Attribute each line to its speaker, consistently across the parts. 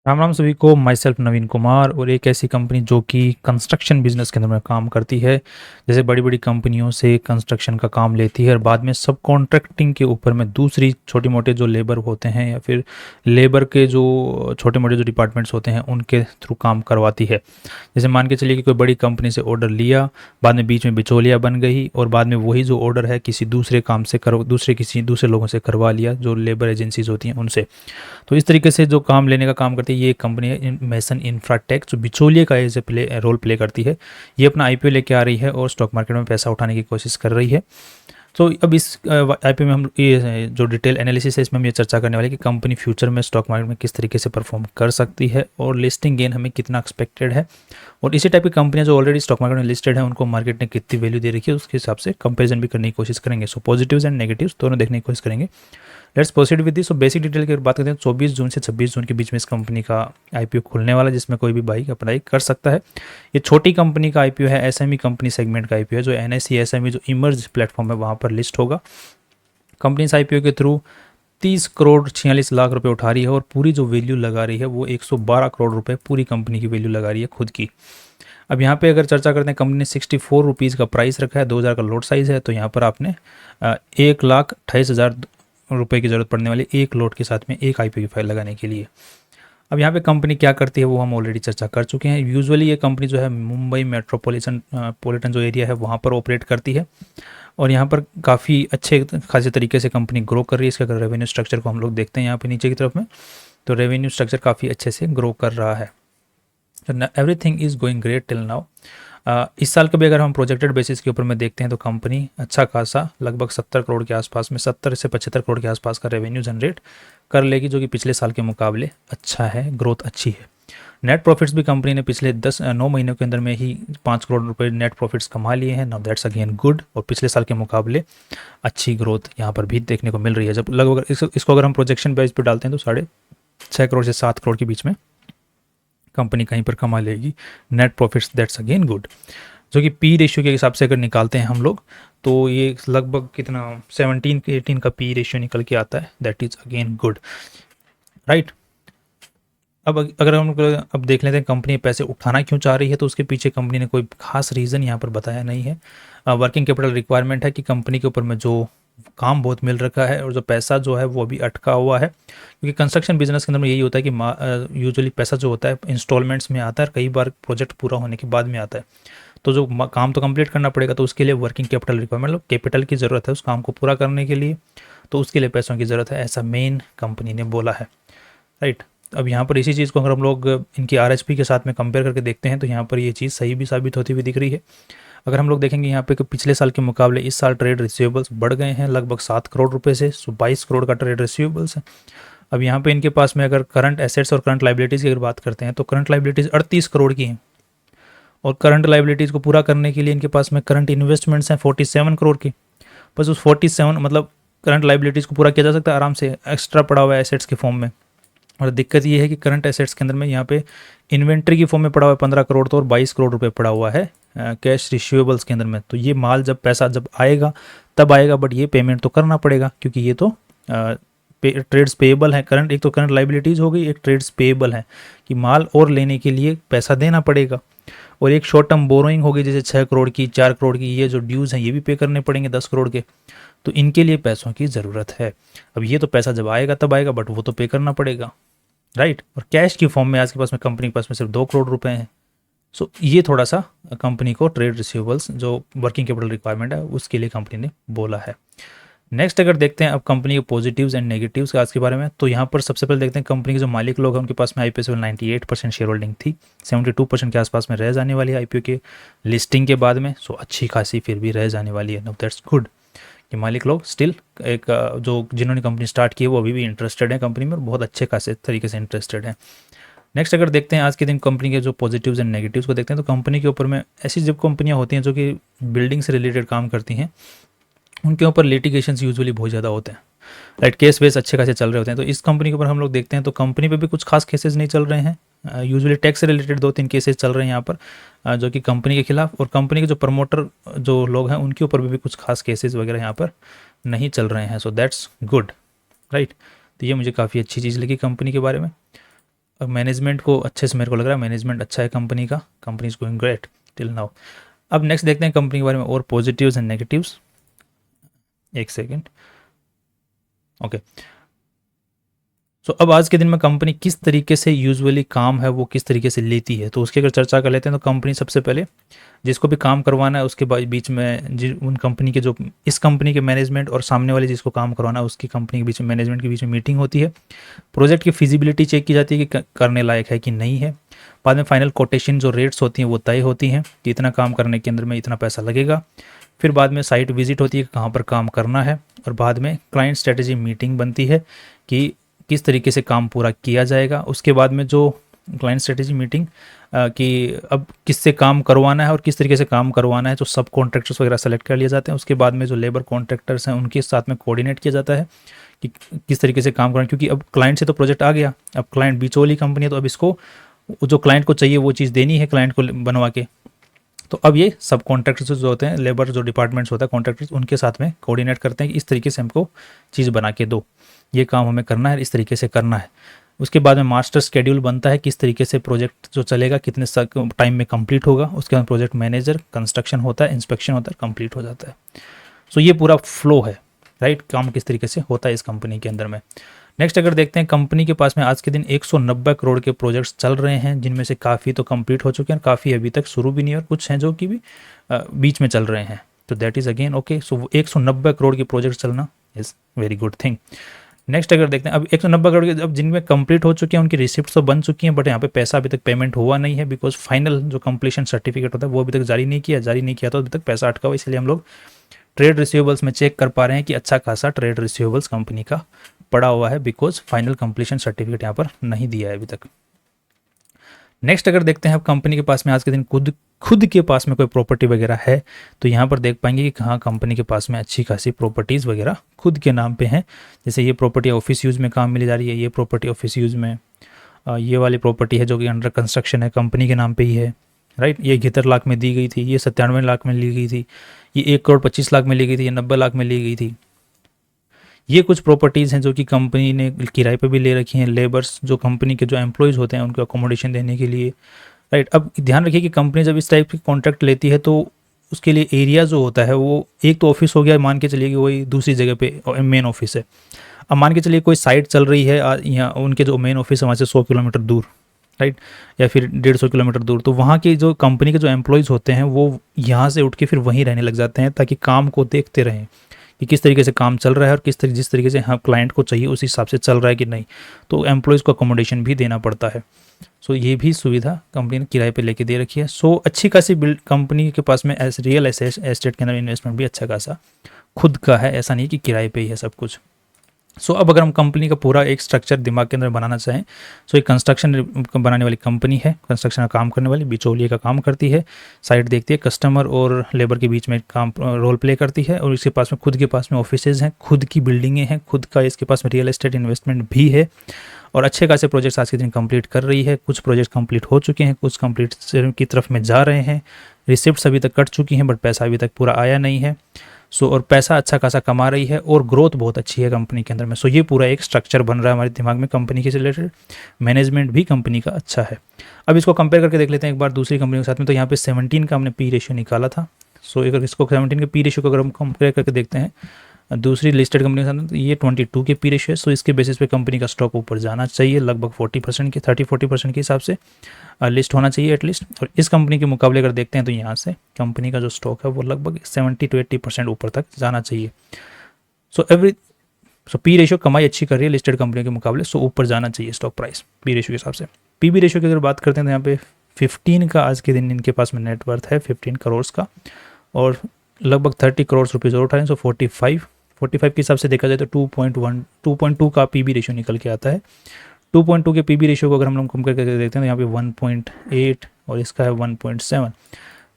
Speaker 1: राम राम सभी को। My self नवीन कुमार और एक ऐसी कंपनी जो कि कंस्ट्रक्शन बिजनेस के अंदर में काम करती है। जैसे बड़ी बड़ी कंपनियों से कंस्ट्रक्शन का काम लेती है और बाद में सब कॉन्ट्रैक्टिंग के ऊपर में दूसरी छोटी मोटे जो लेबर होते हैं या फिर लेबर के जो छोटे मोटे जो डिपार्टमेंट्स होते हैं उनके थ्रू काम करवाती है। जैसे मान के चलिए कि कोई बड़ी कंपनी से ऑर्डर लिया, बाद में बीच में बिचौलिया बन गई और बाद में वही जो ऑर्डर है किसी दूसरे काम से किसी दूसरे लोगों से करवा लिया, जो लेबर एजेंसीज होती हैं उनसे। तो इस तरीके से जो काम लेने का काम करती है ये एक कंपनी है मेसन इंफ्राटेक, जो बिचौलिए का एज ए रोल प्ले करती है। ये अपना आईपीओ लेके आ रही है और स्टॉक मार्केट में पैसा उठाने की कोशिश कर रही है। तो अब इस आईपीओ में हम ये जो डिटेल एनालिसिस है इसमें हम ये चर्चा करने वाले कि कंपनी फ्यूचर में स्टॉक मार्केट में किस तरीके से परफॉर्म कर सकती है और लिस्टिंग गेन हमें कितना एक्सपेक्टेड है, और इसी टाइप की कंपनियां जो ऑलरेडी स्टॉक मार्केट में लिस्टेड है उनको मार्केट ने कितनी वैल्यू दे रखी है उसके हिसाब से कंपेरिजन भी करने की कोशिश करेंगे। सो पॉजिटिव्स एंड नेगेटिव्स दोनों देखने की कोशिश करेंगे। Let's proceed with this. So basic detail की बात करते हैं 24 जून से 26 जून के बीच में इस कंपनी का आईपीओ खुलने वाला है, जिसमें कोई भी भाई अप्लाई कर सकता है। ये छोटी कंपनी का आईपीओ है, एसएमई कंपनी सेगमेंट का आईपीओ है, जो एनएसई एसएमई जो इमर्ज प्लेटफॉर्म है वहाँ पर लिस्ट होगा। कंपनी इस आईपीओ के थ्रू 30 करोड़ 46 लाख रुपए उठा रही है और पूरी जो वैल्यू लगा रही है वो 112 करोड़ रुपए पूरी कंपनी की वैल्यू लगा रही है खुद की। अब यहाँ पे अगर चर्चा करते हैं, कंपनी ने 64 रुपीज़ का प्राइस रखा है, 2000 का लोट साइज़ है, तो यहाँ पर आपने 1,28,000 रुपये की ज़रूरत पड़ने वाली एक लोट के साथ में एक आईपीओ की फाइल लगाने के लिए। अब यहाँ पे कंपनी क्या करती है वो हम ऑलरेडी चर्चा कर चुके हैं। यूजुअली ये कंपनी जो है मुंबई मेट्रोपॉलिटन जो एरिया है वहाँ पर ऑपरेट करती है और यहाँ पर काफ़ी अच्छे खासे तरीके से कंपनी ग्रो कर रही है। इसका अगर रेवेन्यू स्ट्रक्चर को हम लोग देखते हैं यहाँ पे नीचे की तरफ में, तो रेवेन्यू स्ट्रक्चर काफ़ी अच्छे से ग्रो कर रहा है। Everything is going great till now. इस साल का भी अगर हम प्रोजेक्टेड बेसिस के ऊपर में देखते हैं तो कंपनी अच्छा खासा लगभग 70 करोड़ के आसपास में 70 से 75 करोड़ के आसपास का रेवेन्यू जनरेट कर लेगी, जो कि पिछले साल के मुकाबले अच्छा है, ग्रोथ अच्छी है। नेट प्रॉफिट्स भी कंपनी ने पिछले 9 महीनों के अंदर में ही 5 करोड़ रुपए नेट प्रॉफिट्स कमा लिए हैं। नाउ दैट्स अगेन गुड, और पिछले साल के मुकाबले अच्छी ग्रोथ यहाँ पर भी देखने को मिल रही है। जब लगभग इसको अगर हम प्रोजेक्शन बेस पर डालते हैं तो 6.5 करोड़ से 7 करोड़ के बीच में कंपनी कहीं पर कमा लेगी net profits. That's again good, जो कि पी रेशियो के हिसाब से अगर निकालते हैं हम लोग तो ये लगभग कितना 17 के 18 का पी रेशियो निकल के आता है। That is again good, right. अब अगर हम अब देख लेते हैं कंपनी पैसे उठाना क्यों चाह रही है, तो उसके पीछे कंपनी ने कोई खास रीज़न यहाँ पर बताया नहीं है। वर्किंग कैपिटल रिक्वायरमेंट है कि कंपनी के ऊपर में जो काम बहुत मिल रखा है और जो पैसा जो है वो अभी अटका हुआ है, क्योंकि कंस्ट्रक्शन बिजनेस के अंदर में यही होता है कि यूजुअली पैसा जो होता है इंस्टॉलमेंट्स में आता है, कई बार प्रोजेक्ट पूरा होने के बाद में आता है। तो जो काम तो कंप्लीट करना पड़ेगा, तो उसके लिए वर्किंग कैपिटल रिक्वायरमेंट मतलब कैपिटल की ज़रूरत है उस काम को पूरा करने के लिए, तो उसके लिए पैसों की ज़रूरत है, ऐसा मेन कंपनी ने बोला है, राइट। अब यहाँ पर इसी चीज़ को अगर हम लोग इनकी आरएचपी के साथ में कंपेयर करके देखते हैं तो यहाँ पर ये चीज़ सही भी साबित होती हुई दिख रही है। अगर हम लोग देखेंगे यहाँ पे कि पिछले साल के मुकाबले इस साल ट्रेड रिसीवेबल्स बढ़ गए हैं लगभग 7 करोड़ रुपए से, 22 करोड़ का ट्रेड रिसीवेबल्स है। अब यहाँ पे इनके पास में अगर करंट एसेट्स और करंट लाइबिलिटीज़ की अगर बात करते हैं तो करंट लाइबिलिटीज़ 38 करोड़ की हैं, और करंट लाइबिलिटीज़ को पूरा करने के लिए इनके पास में करंट इन्वेस्टमेंट्स हैं 47 करोड़ की। बस उस 47 मतलब करंट लाइबिलिटीज़ को पूरा किया जा सकता है आराम से, एक्स्ट्रा पड़ा हुआ है एसेट्स के फॉर्म में। और दिक्कत ये है कि करंट एसेट्स के अंदर में यहाँ पे इन्वेंट्री की फॉर्म में पड़ा हुआ है 15 करोड़, तो और 22 करोड़ रुपए पड़ा हुआ है कैश रिसीवेबल्स के अंदर में। तो ये माल जब पैसा जब आएगा तब आएगा, बट ये पेमेंट तो करना पड़ेगा क्योंकि ये तो ट्रेड्स पेएबल है। करंट एक तो करंट लाइबिलिटीज़ हो गई, एक ट्रेड्स पेएबल है कि माल और लेने के लिए पैसा देना पड़ेगा, और एक शॉर्ट टर्म बोरोइंग हो गई जैसे 6 करोड़ की 4 करोड़ की, ये जो ड्यूज़ हैं ये भी पे करने पड़ेंगे 10 करोड़ के, तो इनके लिए पैसों की ज़रूरत है। अब ये तो पैसा जब आएगा तब आएगा, बट वो तो पे करना पड़ेगा, राइट। और कैश की फॉर्म में आज के पास में कंपनी के पास में सिर्फ 2 करोड़ रुपए हैं। सो ये थोड़ा सा कंपनी को ट्रेड रिसीवेबल्स जो वर्किंग कैपिटल रिक्वायरमेंट है उसके लिए कंपनी ने बोला है। नेक्स्ट अगर देखते हैं अब कंपनी के पॉजिटिव्स एंड नेगेटिव्स आज के बारे में, तो यहाँ पर सबसे पहले देखते हैं कंपनी के जो मालिक लोग हैं उनके पास में आईपीओ से 98% शेयर होल्डिंग थी, 72% के आसपास में रह जाने वाली है आईपीओ के लिस्टिंग के बाद में। सो अच्छी खासी फिर भी रह जाने वाली है। नो दैट्स गुड कि मालिक लोग स्टिल एक जो जिन्होंने कंपनी स्टार्ट की है वो अभी भी इंटरेस्टेड है कंपनी में और बहुत अच्छे खासे तरीके से इंटरेस्टेड है। नेक्स्ट अगर देखते हैं आज के दिन कंपनी के जो पॉजिटिव्स एंड नेगेटिव्स को देखते हैं, तो कंपनी के ऊपर में ऐसी जब कंपनियां होती हैं जो कि बिल्डिंग से रिलेटेड काम करती हैं उनके ऊपर लिटिगेशंस यूजुअली बहुत ज़्यादा होते हैं, राइट। केस बेस अच्छे खासे चल रहे होते हैं। तो इस कंपनी के ऊपर हम लोग देखते हैं तो कंपनी पे भी कुछ खास केसेस नहीं चल रहे हैं। यूजुअली टैक्स से रिलेटेड 2-3 केसेस चल रहे हैं यहाँ पर जो कि कंपनी के खिलाफ, और कंपनी के जो प्रमोटर जो लोग हैं उनके ऊपर भी कुछ खास केसेस वगैरह यहाँ पर नहीं चल रहे हैं। So that's good, right. तो ये मुझे काफ़ी अच्छी चीज़ लगी कंपनी के बारे में। मैनेजमेंट को अच्छे से मेरे को लग रहा है मैनेजमेंट अच्छा है कंपनी का, company is going great till now. अब नेक्स्ट देखते हैं कंपनी के बारे में और पॉजिटिव्स एंड नेगेटिव्स। एक सेकेंड, ओके। सो अब आज के दिन में कंपनी किस तरीके से यूजुअली काम है वो किस तरीके से लेती है, तो उसकी अगर चर्चा कर लेते हैं तो कंपनी सबसे पहले जिसको भी काम करवाना है उसके बीच में उन कंपनी के जो इस कंपनी के मैनेजमेंट और सामने वाले जिसको काम करवाना है उसकी कंपनी के बीच में मैनेजमेंट के बीच में मीटिंग होती है। प्रोजेक्ट की फिजिबिलिटी चेक की जाती है कि करने लायक है कि नहीं है। बाद में फाइनल कोटेशन जो रेट्स होती हैं वो तय होती हैं कि इतना काम करने के अंदर में इतना पैसा लगेगा। फिर बाद में साइट विजिट होती है कि कहाँ पर काम करना है, और बाद में क्लाइंट स्ट्रेटेजी मीटिंग बनती है कि किस तरीके से काम पूरा किया जाएगा। उसके बाद में जो क्लाइंट स्ट्रेटेजी मीटिंग कि अब किससे काम करवाना है और किस तरीके से काम करवाना है, जो सब कॉन्ट्रैक्टर्स वगैरह सेलेक्ट कर लिए जाते हैं। उसके बाद में जो लेबर कॉन्ट्रैक्टर्स हैं उनके साथ में कोऑर्डिनेट किया जाता है कि किस तरीके से काम करना है, क्योंकि अब क्लाइंट से तो प्रोजेक्ट आ गया, अब क्लाइंट बिचौली कंपनी है तो अब इसको जो क्लाइंट को चाहिए वो चीज़ देनी है क्लाइंट को बनवा के। तो अब ये सब कॉन्ट्रैक्टर्स जो होते हैं, लेबर जो डिपार्टमेंट्स होता है कॉन्ट्रैक्टर्स, उनके साथ में कोऑर्डिनेट करते हैं कि इस तरीके से हमको चीज़ बना के दो, ये काम हमें करना है, इस तरीके से करना है। उसके बाद में मास्टर स्केड्यूल बनता है किस तरीके से प्रोजेक्ट जो चलेगा कितने टाइम में कंप्लीट होगा। उसके बाद प्रोजेक्ट मैनेजर, कंस्ट्रक्शन होता है, इंस्पेक्शन होता है, कंप्लीट हो जाता है। सो ये पूरा फ्लो है, राइट, काम किस तरीके से होता है इस कंपनी के अंदर में। नेक्स्ट अगर देखते हैं कंपनी के पास में आज के दिन 190 करोड़ के प्रोजेक्ट्स चल रहे हैं, जिनमें से काफ़ी तो कंप्लीट हो चुके हैं, काफ़ी अभी तक शुरू भी नहीं और कुछ हैं जो कि भी बीच में चल रहे हैं। तो दैट इज़ अगेन ओके। सो 190 करोड़ के प्रोजेक्ट चलना is very good thing. Next अगर देखते हैं अब 190 करोड़ के अब जिनमें कंप्लीट हो चुके हैं उनकी रिसिप्ट तो बन चुकी हैं, बट यहाँ पे पैसा अभी तक पेमेंट हुआ नहीं है, बिकॉज फाइनल जो कंप्लीशन सर्टिफिकेट होता है वो अभी तक जारी नहीं किया तो अभी तक पैसा अटका हुआ। इसलिए हम लोग ट्रेड रिसीवेबल्स में चेक कर पा रहे हैं कि अच्छा खासा ट्रेड रिसीवेबल्स कंपनी का पड़ा हुआ है, बिकॉज फाइनल कंप्लीशन सर्टिफिकेट यहाँ पर नहीं दिया है अभी तक। नेक्स्ट अगर देखते हैं अब कंपनी के पास में आज के दिन खुद के पास में कोई प्रॉपर्टी वगैरह है, तो यहाँ पर देख पाएंगे कि कहाँ कंपनी के पास में अच्छी खासी प्रॉपर्टीज़ वगैरह खुद के नाम पे हैं। जैसे ये प्रॉपर्टी ऑफिस यूज़ में काम मिली जा रही है, ये प्रॉपर्टी ऑफिस यूज़ में, ये वाली प्रॉपर्टी है जो कि अंडर कंस्ट्रक्शन है, कंपनी के नाम पे ही है, राइट। ये 71 लाख में दी गई थी, ये 97 लाख में ली गई थी, ये 1 करोड़ 25 लाख में ली गई थी, ये 90 लाख में ली गई थी। ये कुछ प्रॉपर्टीज़ हैं जो कि कंपनी ने किराए पे भी ले रखी हैं, लेबर्स जो कंपनी के जो एम्प्लॉयज़ होते हैं उनको अकोमोडेशन देने के लिए, राइट। अब ध्यान रखिए कि कंपनी जब इस टाइप की कॉन्ट्रैक्ट लेती है तो उसके लिए एरिया जो होता है वो एक तो ऑफिस हो गया, मान के चलिए कि वही दूसरी जगह पे मेन ऑफिस है। अब मान के चलिए कोई साइट चल रही है यहाँ उनके जो मेन ऑफिस है वहाँ से 100 किलोमीटर दूर, राइट, या फिर 150 किलोमीटर दूर, तो वहाँ के जो कंपनी के जो एम्प्लॉयज़ होते हैं वो यहाँ से उठ के फिर वहीं रहने लग जाते हैं ताकि काम को देखते रहें कि किस तरीके से काम चल रहा है और जिस तरीके से हाँ क्लाइंट को चाहिए उस हिसाब से चल रहा है कि नहीं। तो एम्प्लॉयज़ को अकोमोडेशन भी देना पड़ता है। सो ये भी सुविधा कंपनी ने किराए पे लेके दे रखी है। सो अच्छी खासी कंपनी के पास में रियल एस्टेट के अंदर इन्वेस्टमेंट भी अच्छा खासा खुद का है, ऐसा नहीं कि किराए पे ही है सब कुछ। सो अब अगर हम कंपनी का पूरा एक स्ट्रक्चर दिमाग के अंदर बनाना चाहें, सो एक कंस्ट्रक्शन बनाने वाली कंपनी है, कंस्ट्रक्शन का काम करने वाली, बिचौलिए का काम करती है, साइट देखती है, कस्टमर और लेबर के बीच में काम रोल प्ले करती है, और इसके पास में खुद के पास में ऑफिसेज हैं, खुद की बिल्डिंगें हैं, खुद का इसके पास में रियल एस्टेट इन्वेस्टमेंट भी है, और अच्छे खासे प्रोजेक्ट्स आज के दिन कंप्लीट कर रही है। कुछ प्रोजेक्ट कंप्लीट हो चुके हैं, कुछ कंप्लीट की तरफ में जा रहे हैं, रिसिप्ट्स अभी तक कट चुकी हैं बट पैसा अभी तक पूरा आया नहीं है। सो और पैसा अच्छा खासा कमा रही है और ग्रोथ बहुत अच्छी है कंपनी के अंदर में। सो ये पूरा एक स्ट्रक्चर बन रहा है हमारे दिमाग में कंपनी के रिलेटेड। मैनेजमेंट भी कंपनी का अच्छा है। अब इसको कंपेयर करके देख लेते हैं एक बार दूसरी कंपनी के साथ में। तो यहाँ पे 17 का हमने पी रेशियो निकाला था। सो अगर इसको 17 के पी रेशियो को अगर हम कंपेयर करके देखते हैं दूसरी लिस्टेड कंपनी के साथ में, तो ये 22 के पी रेशियो है। सो इसके बेसिस पे कंपनी का स्टॉक ऊपर जाना चाहिए, लगभग 40% के 30-40% के हिसाब से लिस्ट होना चाहिए एटलीस्ट। और इस कंपनी के मुकाबले अगर देखते हैं तो यहाँ से कंपनी का जो स्टॉक है वो लगभग 70 to 80% ऊपर तक जाना चाहिए। सो पी रेशियो कमाई अच्छी कर रही है लिस्टेड कंपनी के मुकाबले, सो ऊपर जाना चाहिए स्टॉक प्राइस पी रेशियो के हिसाब से। पी बी रेशियो की अगर बात करते हैं तो यहाँ पे 15 का आज के दिन इनके पास में नेटवर्थ है, 15 करोड़ का, और लगभग 30 करोड़ रुपीज़ और उठा रहे हैं। सो 45 के हिसाब से देखा जाए तो 2.2 का पी बी रेशियो निकल के आता है। 2.2 के पी बी रेशियो को अगर हम लोग कंपेयर करके देखते हैं तो यहाँ पे 1.8 और इसका है 1.7।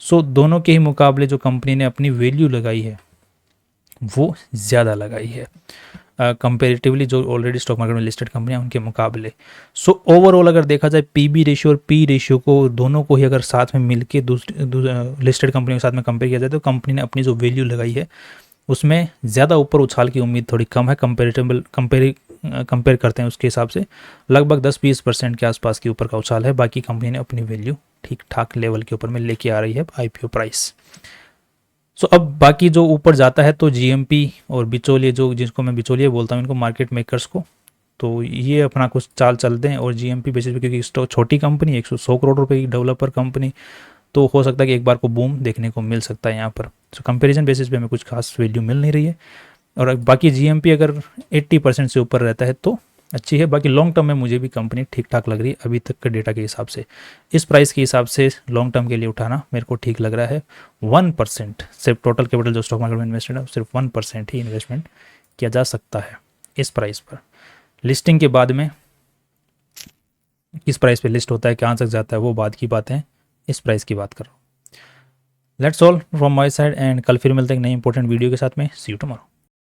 Speaker 1: सो दोनों के ही मुकाबले जो कंपनी ने अपनी वैल्यू लगाई है वो ज़्यादा लगाई है कंपेरेटिवली जो ऑलरेडी स्टॉक मार्केट में लिस्टेड कंपनियां उनके मुकाबले। सो ओवरऑल अगर देखा जाए पी बी रेशियो और पी रेशियो को दोनों को ही अगर साथ में मिलके दूसरी लिस्टेड कंपनियों के साथ में कंपेयर किया जाए तो कंपनी ने अपनी जो वैल्यू लगाई है उसमें ज़्यादा ऊपर उछाल की उम्मीद थोड़ी कम है कंपेयर करते हैं उसके हिसाब से लगभग 10-20% के आसपास के ऊपर का उछाल है। बाकी कंपनी ने अपनी वैल्यू ठीक ठाक लेवल के ऊपर में लेके आ रही है आईपीओ प्राइस। सो अब बाकी जो ऊपर जाता है तो जीएमपी और बिचौलिए, जो जिसको मैं बिचौलिए बोलता हूँ इनको, मार्केट मेकर्स को, तो ये अपना कुछ चाल चलते हैं। और जीएमपी बेसिस पे, क्योंकि छोटी कंपनी 100 करोड़ रुपए की डेवलपर कंपनी, तो हो सकता है कि एक बार को बूम देखने को मिल सकता है यहाँ पर। सो कंपैरिजन बेसिस पे हमें कुछ खास वैल्यू मिल नहीं रही है। और बाकी जीएमपी अगर 80% से ऊपर रहता है तो अच्छी है। बाकी लॉन्ग टर्म में मुझे भी कंपनी ठीक ठाक लग रही है अभी तक के डेटा के हिसाब से। इस प्राइस के हिसाब से लॉन्ग टर्म के लिए उठाना मेरे को ठीक लग रहा है। 1% सिर्फ टोटल कैपिटल जो स्टॉक मार्केट में इन्वेस्टेड है सिर्फ 1% ही इन्वेस्टमेंट किया जा सकता है इस प्राइस पर। लिस्टिंग के बाद में किस प्राइस पे लिस्ट होता है, कहाँ तक जाता है, वो बाद की बात है, इस प्राइस की बात कर रहा हूँ। Let's all from my side, and कल फिर मिलते हैं एक नई इंपॉर्टेंट वीडियो के साथ में। सी यू टुमारो।